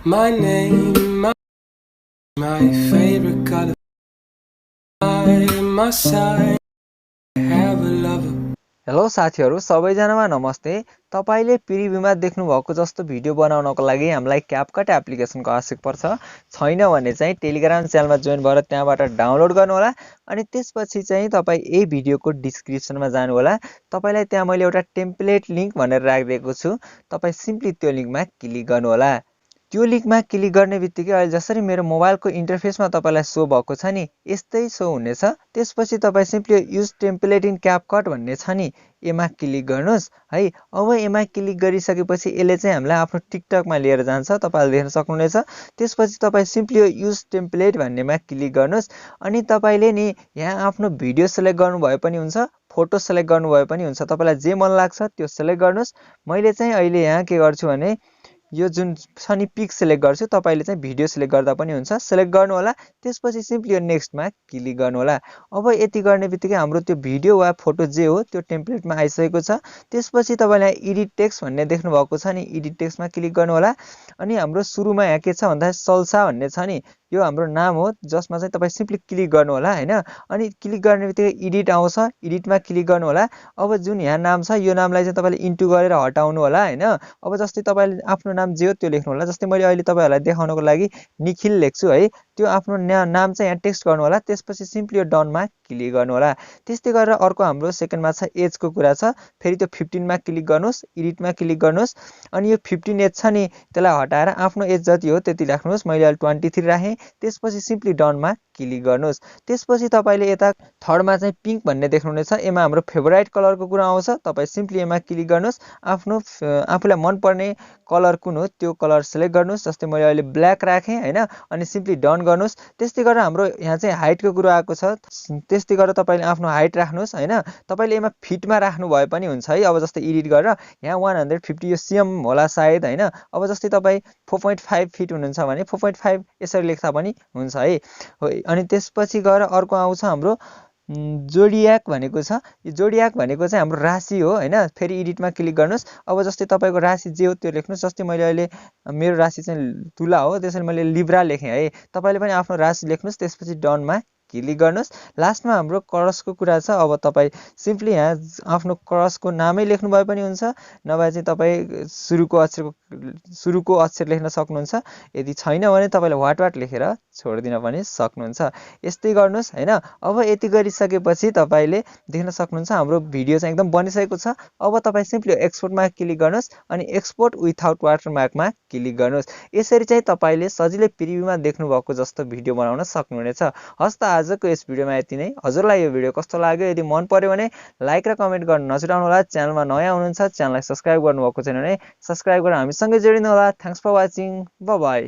My name, my favorite color. My side, I have a lover. Hello साथीहरु सबैजनामा नमस्ते। तपाईले प्रिभ्यूमा देख्नु भएको जस्तो भिडियो बनाउनको लागि हामीलाई क्यापकट एप्लिकेसनको आवश्यक पर्छ। छैन भने चाहिँ टेलिग्राम च्यानलमा जोइन भएर त्यहाँबाट डाउनलोड गर्नु होला। अनि त्यसपछि चाहिँ तपाई यही भिडियोको डिस्क्रिप्सनमा जानु होला। तपाईलाई त्यहाँ मैले एउटा टेम्प्लेट लिंक भनेर राखिदिएको छु। तपाई सिम्पली त्यो लिंकमा क्लिक गर्नु होला। त्यो लिंकमा क्लिक गर्ने बित्तिकै अहिले जसरी मेरो मोबाइलको इन्टरफेसमा तपाईलाई शो भएको छ नि यस्तै शो हुनेछ। त्यसपछि तपाई सिम्पली युज टेम्प्लेट इन क्यापकट भन्ने छ नि एमा क्लिक गर्नुस् है। अब एमा क्लिक गरिसकेपछि यसले चाहिँ हामीलाई आफ्नो टिकटकमा लिएर जान्छ। तपाईले देख्न सक्नुहुनेछ। त्यसपछि तपाई सिम्पली युज टेम्प्लेट भन्नेमा क्लिक गर्नुस् अनि तपाईले नि यहाँ आफ्नो भिडियो सेलेक्ट गर्नु भए पनि हुन्छ, फोटो सेलेक्ट गर्नु भए पनि हुन्छ। तपाईलाई जे मन लाग्छ त्यो सेलेक्ट गर्नुस्। मैले चाहिँ अहिले यहाँ के गर्छु भने यो जुन छ नि पिक सेलेक्ट गर्छु। तपाईले चाहिँ भिडियो सेलेक्ट गर्दा पनि हुन्छ। सेलेक्ट गर्नु होला। त्यसपछि सिम्पली यो नेक्स्टमा क्लिक गर्नु होला। अब यति गर्ने बित्तिकै हाम्रो त्यो भिडियो वा फोटो जे हो त्यो टेम्प्लेटमा आइसकेको छ। त्यसपछि तपाईले एडिट टेक्स्ट भन्ने देख्नु भएको छ नि एडिट टेक्स्टमा क्लिक गर्नु होला। अनि हाम्रो सुरुमा यहाँ के छ भन्दा सल्सा भन्ने छ नि यो हाम्रो नाम हो जसमा चाहिँ तपाई सिम्पली क्लिक गर्नु होला हैन। अनि क्लिक गर्ने बित्तिकै एडिट आउँछ। एडिटमा क्लिक गर्नु होला। अब जुन यहाँ नाम छ यो नामलाई चाहिँ तपाईले इन्टु गरेर हटाउनु होला हैन। अब जस्तै तपाईले आफ्नो नाम जे हो त्यो लेख्नु होला। जस्तै मैले अहिले तपाईहरुलाई देखाउनको लागि निखिल लेख्छु है। त्यो आफ्नो नाम चाहिँ यहाँ टेक्स्ट गर्नु होला। त्यसपछि सिम्पली यो डनमा क्लिक गर्नु होला। त्यस्तै गरेर अर्को हाम्रो सेकेन्डमा छ एज को कुरा छ। फेरि त्यो 15 मा क्लिक गर्नुस्, एडिटमा क्लिक गर्नुस् अनि यो 15 एज छ नि त्यसलाई हटाएर आफ्नो एज जति हो त्यति राख्नुस्। मैले अहिले 23 राखे। त्यसपछि सिम्पली डनमा क्लिक गर्नुस्। त्यसपछि तपाईले यता थर्डमा चाहिँ पिंक भन्ने देख्नुहुनेछ। एमा हाम्रो फेभराइट कलरको कुरा आउँछ। तपाई सिम्पली एमा क्लिक गर्नुस्। आफ्नो आफुलाई मन पर्ने कलर कुन हो त्यो कलर सेलेक्ट गर्नुस्। जस्तै मैले अहिले ब्ल्याक राखे हैन। अनि सिम्पली डन गर्नुस्। त्यस्तै गरेर हाम्रो यहाँ चाहिँ हाइटको कुरा आएको छ। त्यस्तै गरेर तपाईले आफ्नो हाइट राख्नुस् हैन। तपाईले एमा फिटमा राख्नु भए पनि हुन्छ है। अब जस्तै एडिट गरेर यहाँ 150 यो सीएम होला सायद हैन। अब जस्तै तपाई 4.5 फिट हुनुहुन्छ भने 4.5 यसरी लेख्दा पनि हुन्छ है। अनि त्यसपछि गएर अर्को आउँछ हाम्रो जोडियाक भनेको छ। यो जोडियाक भनेको चाहिँ हाम्रो राशि हो हैन। फेरि एडिटमा क्लिक गर्नुस्। अब जस्तै तपाईको राशि जे हो त्यो लेख्नुस्। जस्तै मैले अहिले मेरो राशि चाहिँ तुला हो त्यसैले मैले लिब्रा लेखे है। तपाईले पनि आफ्नो राशि लेख्नुस्। त्यसपछि डनमा क्लिक गर्नुस्। लास्टमा हाम्रो क्रसको कुरा छ। अब तपाई सिम्पली यहाँ आफ्नो क्रसको नामै लेख्नु भए पनि हुन्छ नभए चाहिँ तपाई सुरुको अक्षर लेख्न सक्नुहुन्छ। यदि छैन भने तपाईले वाट लेखेर छोड्दिन पनि सक्नुहुन्छ। यस्तै गर्नुस् हैन। अब यति गरिसकेपछि तपाईले देख्न सक्नुहुन्छ हाम्रो भिडियो चाहिँ एकदम बनिसकेको छ। अब तपाई सिम्पली एक्सपोर्टमा क्लिक गर्नुस् अनि एक्सपोर्ट विथआउट वाटरमार्कमा क्लिक गर्नुस्। यसरी चाहिँ तपाईले सजिलै प्रिभ्यूमा देख्नु भएको जस्तो भिडियो बनाउन सक्नुहुनेछ। हस्त आजको यस भिडियोमा यति नै। हजुरलाई यो भिडियो कस्तो लाग्यो यदि मन पर्यो भने लाइक र कमेन्ट गर्न नछुटाउनु होला। च्यानलमा नयाँ हुनुहुन्छ च्यानललाई सब्स्क्राइब गर्नुभएको छैन भने सब्स्क्राइब गरेर हामीसँगै जोडिनु होला। Thanks for watching. Bye by.